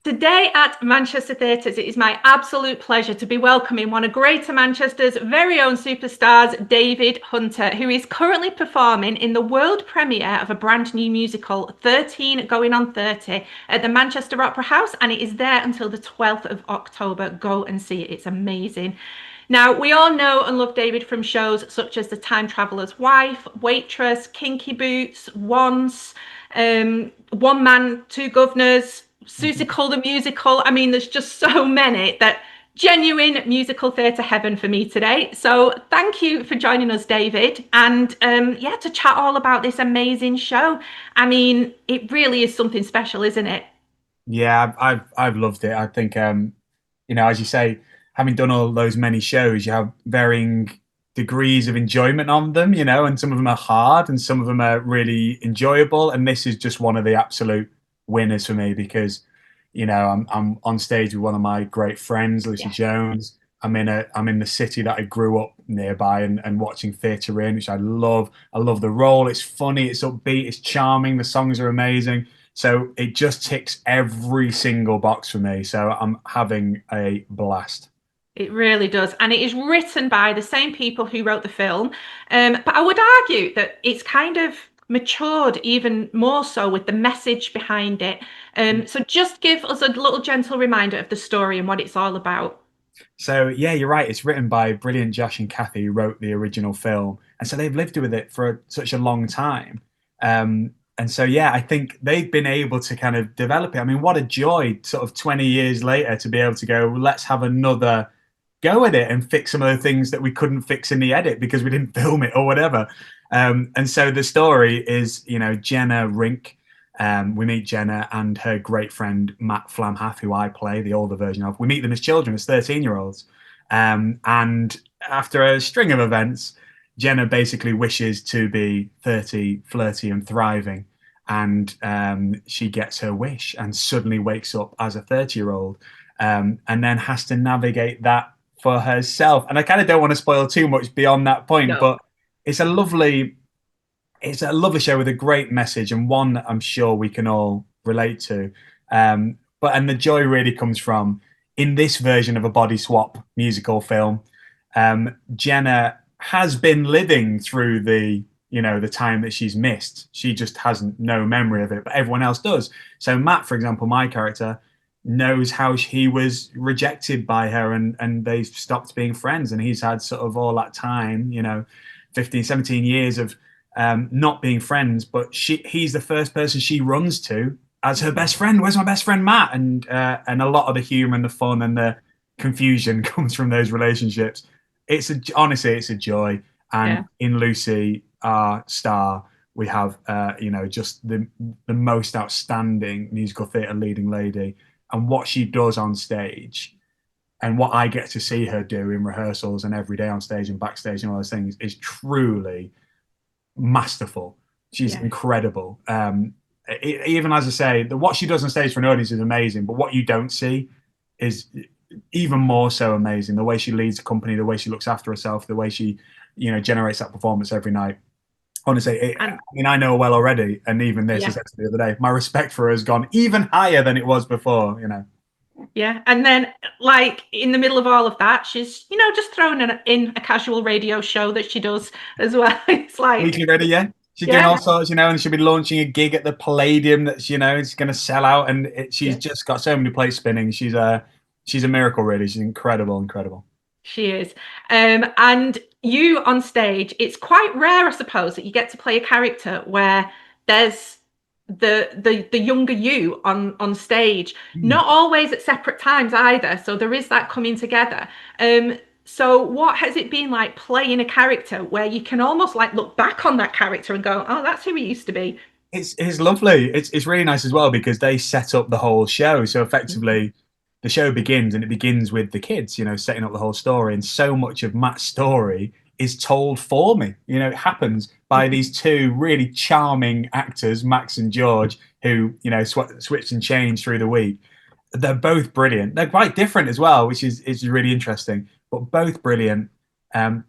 Today at Manchester Theatres, it is my absolute pleasure to be welcoming one of Greater Manchester's very own superstars, David Hunter, who is currently performing in the world premiere of a brand new musical, 13 Going on 30, at the Manchester Opera House, and it is there until the 12th of October. Go and see it, it's amazing. Now, we all know and love David from shows such as The Time Traveller's Wife, Waitress, Kinky Boots, Once, One Man, Two Governors, Susical the Musical. I mean, there's just so many that genuine musical theatre heaven for me today. So thank you for joining us, David. And yeah, to chat all about this amazing show. I mean, it really is something special, isn't it? Yeah, I've loved it. I think as you say, having done all those many shows, you have varying degrees of enjoyment on them, and some of them are hard and some of them are really enjoyable. And this is just one of the absolute winners for me because, I'm on stage with one of my great friends, Lucy Yeah. Jones. I'm in the city that I grew up nearby and watching theatre in, which I love. I love the role. It's funny, it's upbeat, it's charming, the songs are amazing. So it just ticks every single box for me. So I'm having a blast. It really does. And it is written by the same people who wrote the film. But I would argue that it's kind of matured even more so with the message behind it. So just give us a little gentle reminder of the story and what it's all about. So yeah, you're right. It's written by brilliant Josh and Kathy, who wrote the original film, and so they've lived with it for such a long time. And so yeah, I think they've been able to kind of develop it. I mean, what a joy, sort of 20 years later, to be able to go, let's have another go at it and fix some of the things that we couldn't fix in the edit because we didn't film it or whatever. And so the story is, Jenna Rink. We meet Jenna and her great friend Matt Flamhaff, who I play the older version of. We meet them as children, as 13-year-olds. And after a string of events, Jenna basically wishes to be 30, flirty, and thriving. And she gets her wish and suddenly wakes up as a 30-year-old, and then has to navigate that for herself. And I kind of don't want to spoil too much beyond that point, No. but it's a lovely it's a lovely show with a great message and one that I'm sure we can all relate to. But the joy really comes from in this version of a body swap musical film. Jenna has been living through the time that she's missed. She just hasn't no memory of it, but everyone else does. So Matt, for example, my character, knows how he was rejected by her and they stopped being friends, and he's had sort of all that time, 15, 17 years of not being friends, but he's the first person she runs to as her best friend. Where's my best friend Matt? And a lot of the humor and the fun and the confusion comes from those relationships. Honestly, it's a joy. And Yeah. in Lucy, our star, we have just the most outstanding musical theatre leading lady, and what she does on stage and what I get to see her do in rehearsals and every day on stage and backstage and all those things is truly masterful. She's Yeah. incredible. Even as I say, what she does on stage for an audience is amazing, but what you don't see is even more so amazing. The way she leads the company, the way she looks after herself, the way she, generates that performance every night. Honestly, I And mean, I know her well already, and even this, as yeah. I said the other day, my respect for her has gone even higher than it was before. Yeah. And then, like, in the middle of all of that, she's, just throwing in a casual radio show that she does as well. It's like, Weekly ready, yeah. She's doing all yeah, sorts, and she'll be launching a gig at the Palladium that's, is going to sell out, and she's yeah, just got so many plates spinning. She's a miracle, really. She's incredible, incredible. she is. And you on stage, it's quite rare, I suppose, that you get to play a character where there's the younger you on stage. Hmm. Not always at separate times either. So there is that coming together. So what has it been like playing a character where you can almost like look back on that character and go, oh, that's who he used to be? It's lovely. It's really nice as well because they set up the whole show. So Mhm. effectively, the show begins and it begins with the kids, setting up the whole story. And so much of Matt's story is told for me. It happens by these two really charming actors, Max and George, who switch and change through the week. They're both brilliant. They're quite different as well, which is really interesting. But both brilliant.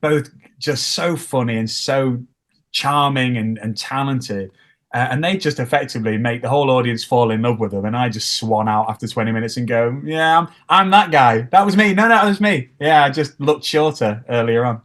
Both just so funny and so charming and talented. And they just effectively make the whole audience fall in love with them. And I just swan out after 20 minutes and go, yeah, I'm that guy. That was me. No, that was me. Yeah, I just looked shorter earlier on.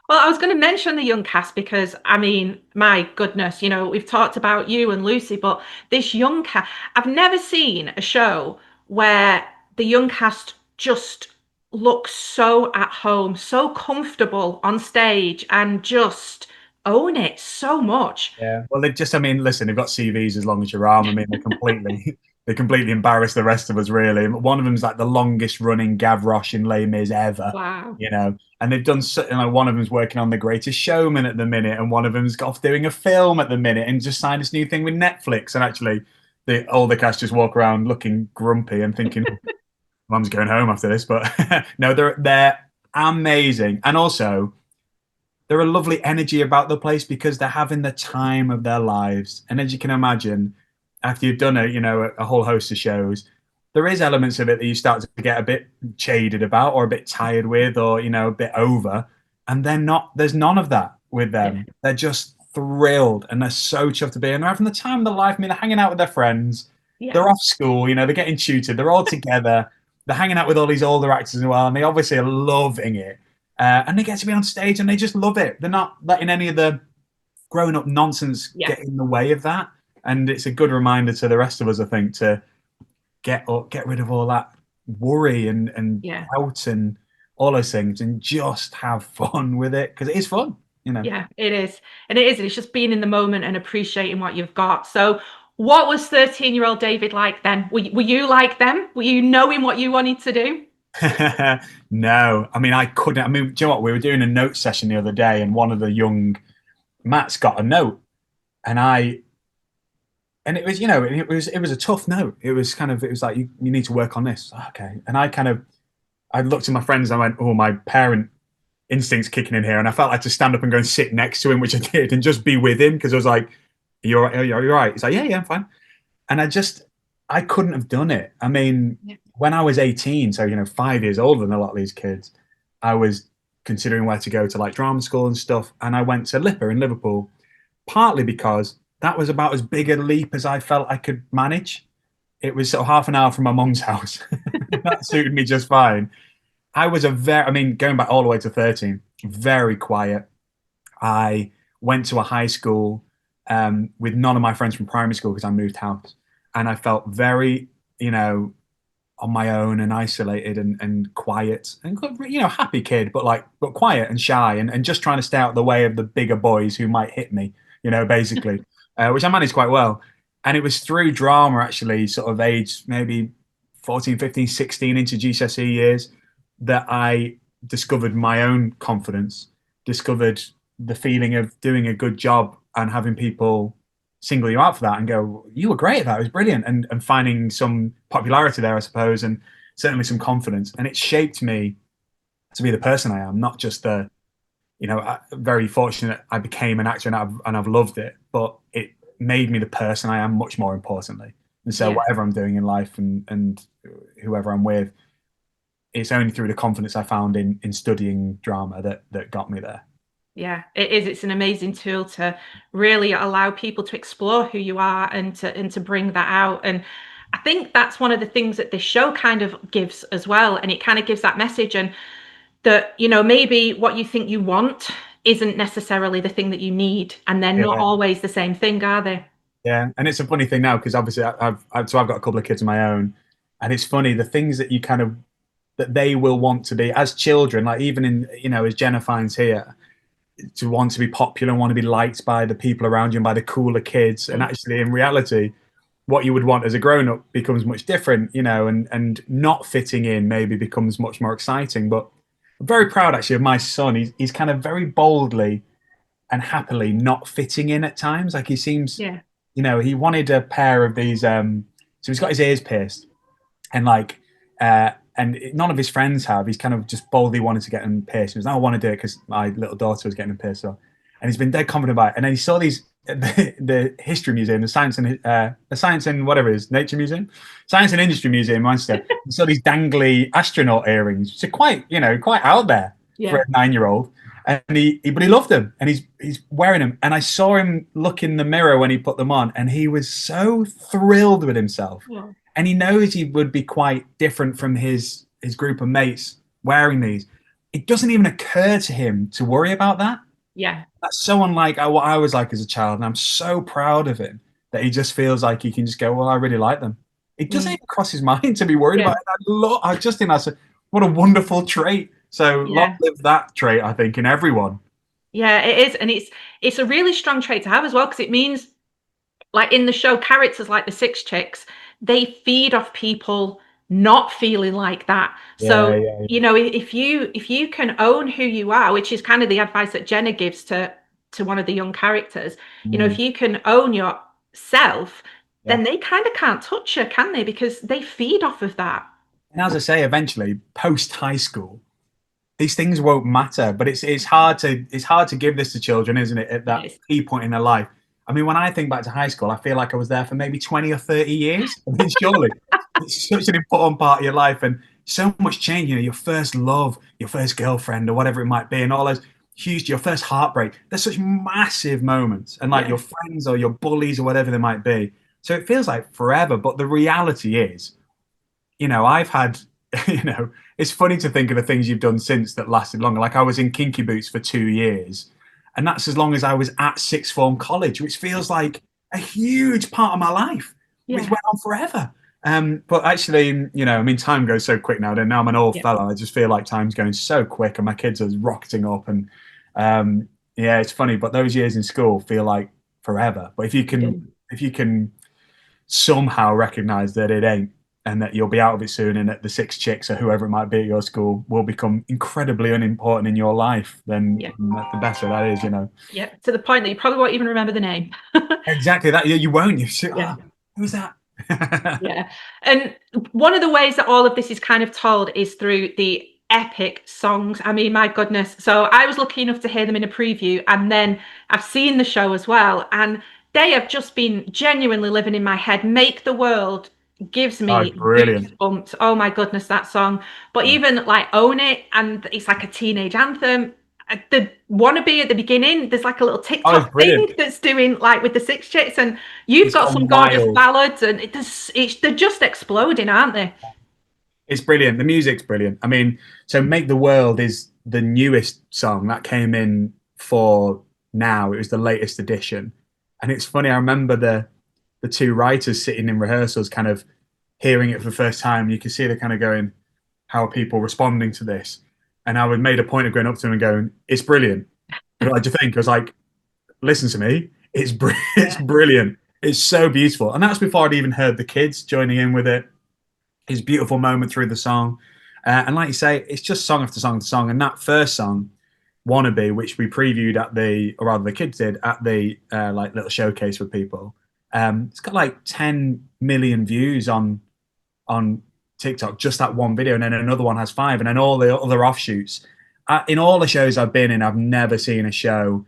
Well, I was going to mention the young cast because, I mean, my goodness, we've talked about you and Lucy, but this young cast, I've never seen a show where the young cast just looks so at home, so comfortable on stage, and just own it so much. Yeah. Well, they just, I mean, listen, they've got CVs as long as your arm. I mean, they're completely, they completely embarrass the rest of us, really. One of them's like the longest running Gavroche in Les Mis ever, Wow. you know. And they've done, one of them's working on The Greatest Showman at the minute, and one of them's off doing a film at the minute, and just signed this new thing with Netflix. And actually, all the cast just walk around looking grumpy and thinking, "Mum's going home after this." But no, they're amazing, and also they're a lovely energy about the place because they're having the time of their lives. And as you can imagine, after you've done a whole host of shows, there is elements of it that you start to get a bit jaded about or a bit tired with or a bit over. And they're not, there's none of that with Yeah. them. They're just thrilled and they're so chuffed to be, and they're having the time of their life. I mean, they're hanging out with their friends, Yeah. they're off school, they're getting tutored, they're all together, they're hanging out with all these older actors as well, and they obviously are loving it. And they get to be on stage and they just love it. They're not letting any of the grown up nonsense Yeah. get in the way of that. And it's a good reminder to the rest of us, I think, to get rid of all that worry and Yeah. doubt and all those things and just have fun with it because it is fun. Yeah, it is. And it is. It's just being in the moment and appreciating what you've got. So, what was 13-year-old David like then? Were you like them? Were you knowing what you wanted to do? No, I mean, I couldn't. I mean, do you know what? We were doing a note session the other day, and one of the young Matt's got a note, and it was, it was a tough note. It was like you need to work on this. Okay, and I looked at my friends and I went, oh, my parent instincts kicking in here, and I felt like to stand up and go and sit next to him, which I did, and just be with him because I was like, you're right. He's like, yeah, I'm fine. And I couldn't have done it. I mean, Yeah. when I was 18, so 5 years older than a lot of these kids, I was considering where to go to like drama school and stuff, and I went to LIPA in Liverpool, partly because that was about as big a leap as I felt I could manage. It was sort of half an hour from my mum's house. That suited me just fine. I mean, going back all the way to 13, very quiet. I went to a high school with none of my friends from primary school because I moved house. And I felt very, on my own and isolated and quiet and, happy kid, but quiet and shy and just trying to stay out of the way of the bigger boys who might hit me, basically, which I managed quite well. And it was through drama, actually, sort of age maybe 14, 15, 16 into GCSE years that I discovered my own confidence, discovered the feeling of doing a good job and having people single you out for that and go, you were great at that, it was brilliant, and finding some popularity there, I suppose, and certainly some confidence. And it shaped me to be the person I am, not just very fortunate I became an actor and I've loved it, but it made me the person I am much more importantly. And so Yeah. whatever I'm doing in life and whoever I'm with, it's only through the confidence I found in studying drama that got me there. Yeah, it is. It's an amazing tool to really allow people to explore who you are and to bring that out. And I think that's one of the things that this show kind of gives as well. And it kind of gives that message, and that, maybe what you think you want isn't necessarily the thing that you need. And they're not Yeah. always the same thing, are they? Yeah, and it's a funny thing now because obviously I've got a couple of kids of my own, and it's funny the things that you that they will want to be as children, like even in as Jenna finds here, to want to be popular and want to be liked by the people around you and by the cooler kids, and actually in reality, what you would want as a grown up becomes much different, and not fitting in maybe becomes much more exciting. But I'm very proud actually of my son. He's kind of very boldly and happily not fitting in at times. Like he seems, Yeah. He wanted a pair of these. So he's got his ears pierced, and none of his friends have. He's kind of just boldly wanted to get them pierced. He was, I want to do it because my little daughter was getting them pierced. So, and he's been dead confident about it. And then he saw these the history museum, the science and whatever it is, nature museum, science and industry museum in Manchester. He saw these dangly astronaut earrings, which are quite out there for Yeah. a 9-year-old. and but he loved them, and he's wearing them. And I saw him look in the mirror when he put them on, and he was so thrilled with himself. Yeah. And he knows he would be quite different from his group of mates wearing these. It doesn't even occur to him to worry about that. Yeah. That's so unlike what I was like as a child, and I'm so proud of him that he just feels like he can just go, well, I really like them. It doesn't even cross his mind to be worried Yeah. about it. I just think what a wonderful trait. So long Yeah. live that trait, I think, in everyone. Yeah, it is. And it's a really strong trait to have as well, because it means, like in the show, characters like the Six Chicks, they feed off people not feeling like that. Yeah, So, yeah, you know, if you can own who you are, which is kind of the advice that Jenna gives to one of the young characters, you know, yeah. if you can own yourself, Yeah. then they kind of can't touch you, can they? Because they feed off of that. And as I say, eventually, post high school, these things won't matter. But it's hard to give this to children, isn't it? At that Yes. key point in their life. I mean, when I think back to high school, I feel like I was there for maybe 20 or 30 years. I mean, surely it's such an important part of your life, and so much change. You know, your first love, your first girlfriend, or whatever it might be, and all those huge, your first heartbreak. There's such massive moments, and like Yeah. your friends or your bullies or whatever they might be. So it feels like forever. But the reality is, I've had, it's funny to think of the things you've done since that lasted longer. Like I was in Kinky Boots for 2 years, and that's as long as I was at sixth form college, which feels like a huge part of my life, which Yeah. went on forever. But actually, I mean, time goes so quick now. And now I'm an old Yeah. fella. I just feel like time's going so quick, and my kids are rocketing up. And yeah, it's funny. But those years in school feel like forever. But if you can somehow recognize that it ain't, and that you'll be out of it soon, and that the Six Chicks or whoever it might be at your school will become incredibly unimportant in your life, then Yeah. the better that is. Yeah. To the point that you probably won't even remember the name. Exactly that. You won't. You say, Yeah. who's that? Yeah. And one of the ways that all of this is kind of told is through the epic songs. I mean, my goodness. So I was lucky enough to hear them in a preview, and then I've seen the show as well. And they have just been genuinely living in my head. Make the World gives Oh, me brilliant. goosebumps. Oh my goodness, that song. But even like Own It, and it's like a teenage anthem. The Wannabe at the beginning, there's like a little Oh, it's TikTok brilliant. thing that's doing like with the Six Chicks, and you've It's got some gone gorgeous wild. ballads, and they're just exploding, aren't they? It's brilliant. The music's brilliant. I mean, so Make the World is the newest song that came in for now. It was the latest edition. And it's funny, I remember the two writers sitting in rehearsals kind of hearing it for the first time. You can see they're kind of going, how are people responding to this? And I would made a point of going up to them and going, it's brilliant. What do you think? I was like, listen to me. It's Yeah. brilliant. It's so beautiful. And that's before I'd even heard the kids joining in with it. His beautiful moment through the song. And like you say, it's just song after song after song. And that first song, Wannabe, which we previewed or rather the kids did at the like little showcase with people, it's got like 10 million views on TikTok, just that one video. And then another one has 5. And then all the other offshoots. In all the shows I've been in, I've never seen a show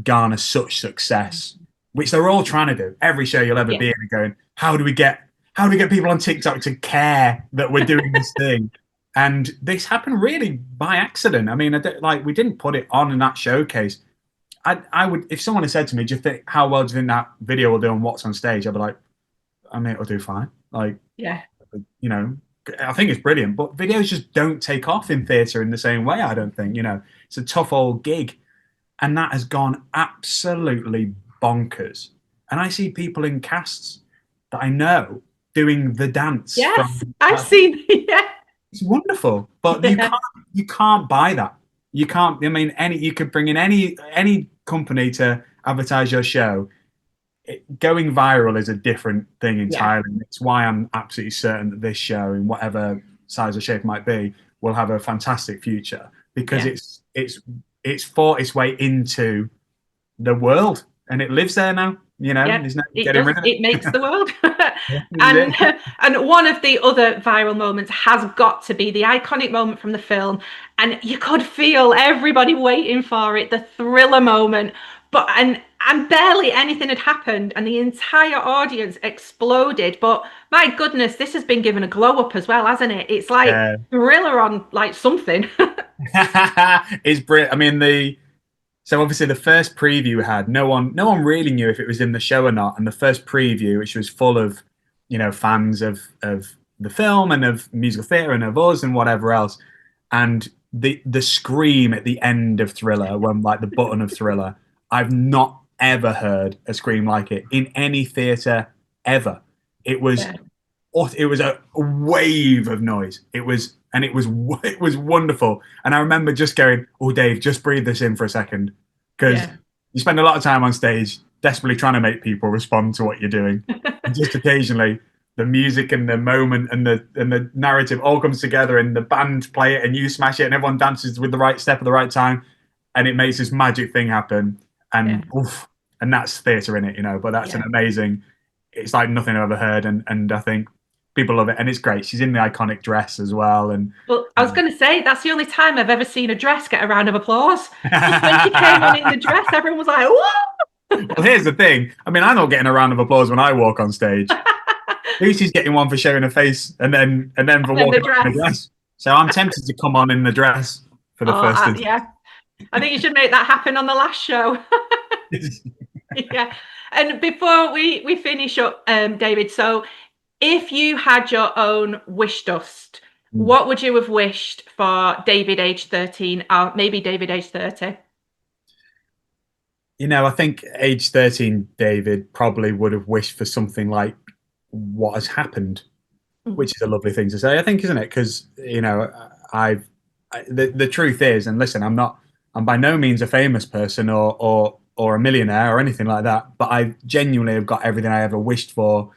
garner such success, which they're all trying to do. Every show you'll ever Yeah. be in, going, how do we get people on TikTok to care that we're doing this thing? And this happened really by accident. I mean, we didn't put it on in that showcase. I would, if someone had said to me, how well do you think that video will do on What's on Stage? I'd be like, I mean, it'll do fine. Like, Yeah. I think it's brilliant, but videos just don't take off in theatre in the same way. I don't think, it's a tough old gig, and that has gone absolutely bonkers. And I see people in casts that I know doing the dance. Yes, I've seen. Yeah. It's wonderful, but Yeah. you can't buy that. You can't. I mean, you could bring in any company to advertise your show. Going viral is a different thing entirely. Yeah. It's why I'm absolutely certain that this show, in whatever size or shape it might be, will have a fantastic future, because it's fought its way into the world, and it lives there now. There's no getting rid of it. It makes the world. And one of the other viral moments has got to be the iconic moment from the film, and you could feel everybody waiting for it, the thriller moment. And barely anything had happened, and the entire audience exploded. But my goodness, this has been given a glow up as well, hasn't it? It's like thriller on like something. It's brilliant. I mean, so obviously the first preview we had, no one really knew if it was in the show or not. And the first preview, which was full of, fans of the film and of musical theatre and of us and whatever else, and the scream at the end of Thriller, when like the button of Thriller, I've not ever heard a scream like it in any theatre ever. It was Yeah. it was a wave of noise. It was wonderful. And I remember just going, "Oh, Dave, just breathe this in for a second, because you spend a lot of time on stage desperately trying to make people respond to what you're doing, and just occasionally the music and the moment and the narrative all comes together, and the band play it, and you smash it, and everyone dances with the right step at the right time, and it makes this magic thing happen." And oof, and that's theatre in it. But that's an amazing. It's like nothing I've ever heard, and I think people love it, and it's great. She's in the iconic dress as well, and Well, I was going to say that's the only time I've ever seen a dress get a round of applause. Just when she came on in the dress, everyone was like, "Whoa!" well, here's the thing. I mean, I'm not getting a round of applause when I walk on stage. Lucy's getting one for showing her face, and then for walking on in the dress. So I'm tempted to come on in the dress for the first instance. Yeah, I think you should make that happen on the last show. Yeah. And before we finish up, David, so if you had your own wish dust, what would you have wished for David age 13, or maybe David age 30? I think age 13, David probably would have wished for something like what has happened, which is a lovely thing to say, I think, isn't it? Because, the truth is, and listen, I'm by no means a famous person or a millionaire or anything like that, but I genuinely have got everything I ever wished for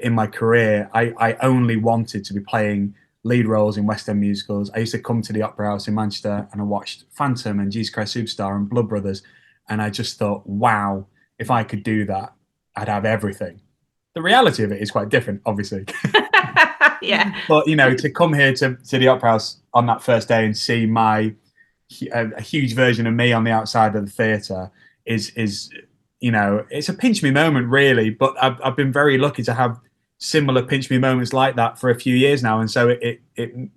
in my career. I only wanted to be playing lead roles in West End musicals. I used to come to the Opera House in Manchester and I watched Phantom and Jesus Christ Superstar and Blood Brothers, and I just thought, wow, if I could do that, I'd have everything. The reality of it is quite different, obviously. Yeah. But, to come here to the Opera House on that first day and see a huge version of me on the outside of the theatre is it's a pinch me moment, really. But I've been very lucky to have similar pinch me moments like that for a few years now, and so it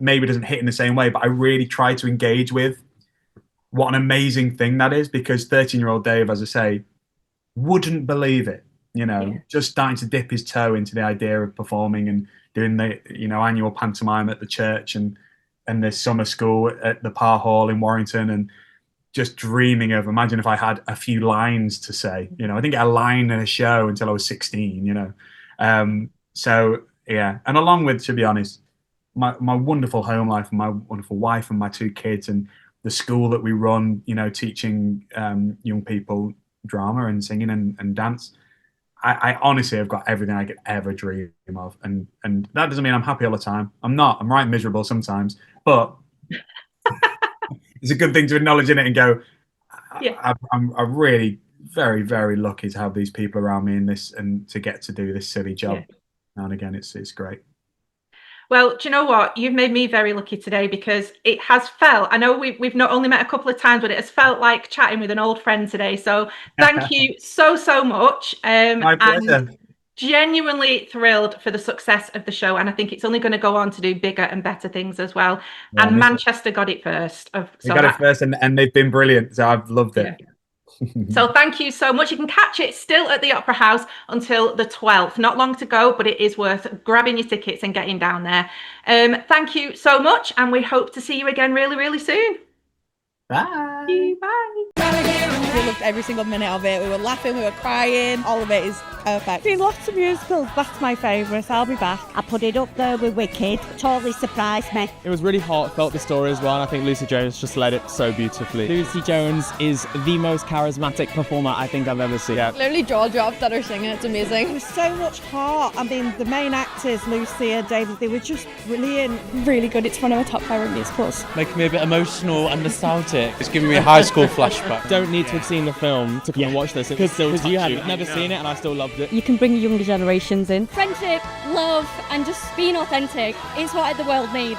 maybe doesn't hit in the same way, but I really try to engage with what an amazing thing that is, because 13-year-old Dave, as I say, wouldn't believe it. Just starting to dip his toe into the idea of performing and doing the annual pantomime at the church and the summer school at the Parr Hall in Warrington, and just dreaming of, imagine if I had a few lines to say. I didn't get a line in a show until I was 16. So yeah, and along with, to be honest, my wonderful home life and my wonderful wife and my two kids and the school that we run, teaching young people drama and singing and dance. I honestly have got everything I could ever dream of, and that doesn't mean I'm happy all the time. I'm not. I'm right miserable sometimes, but it's a good thing to acknowledge in it and go, I'm really very, very lucky to have these people around me in this and to get to do this silly job now and again. It's great. Well, do you know what? You've made me very lucky today, because it has felt, I know we've not only met a couple of times, but it has felt like chatting with an old friend today. So thank you so much. My pleasure. And genuinely thrilled for the success of the show. And I think it's only going to go on to do bigger and better things as well. Yeah, and Manchester got it first. They got it first, and they've been brilliant. So I've loved it. Yeah. So thank you so much. You can catch it still at the Opera House until the 12th. Not long to go, but it is worth grabbing your tickets and getting down there. Thank you so much, and we hope to see you again really, really soon. Bye. Bye. We loved every single minute of it. We were laughing, we were crying. All of it is perfect. Seen lots of musicals. That's my favourite. I'll be back. I put it up there with Wicked. Totally surprised me. It was really heartfelt, the story as well, and I think Lucy Jones just led it so beautifully. Lucy Jones is the most charismatic performer I think I've ever seen. Yeah. Literally jaw dropped at her singing. It's amazing. There was so much heart. I mean, the main actors, Lucy and David, they were just brilliant. Really good. It's one of my top favourite musicals. Making me a bit emotional and nostalgic. It's giving me a high school flashback. Don't need to have seen the film to come and watch this. Because you had never seen it and I still loved it. You can bring younger generations in. Friendship, love, and just being authentic is what the world needs.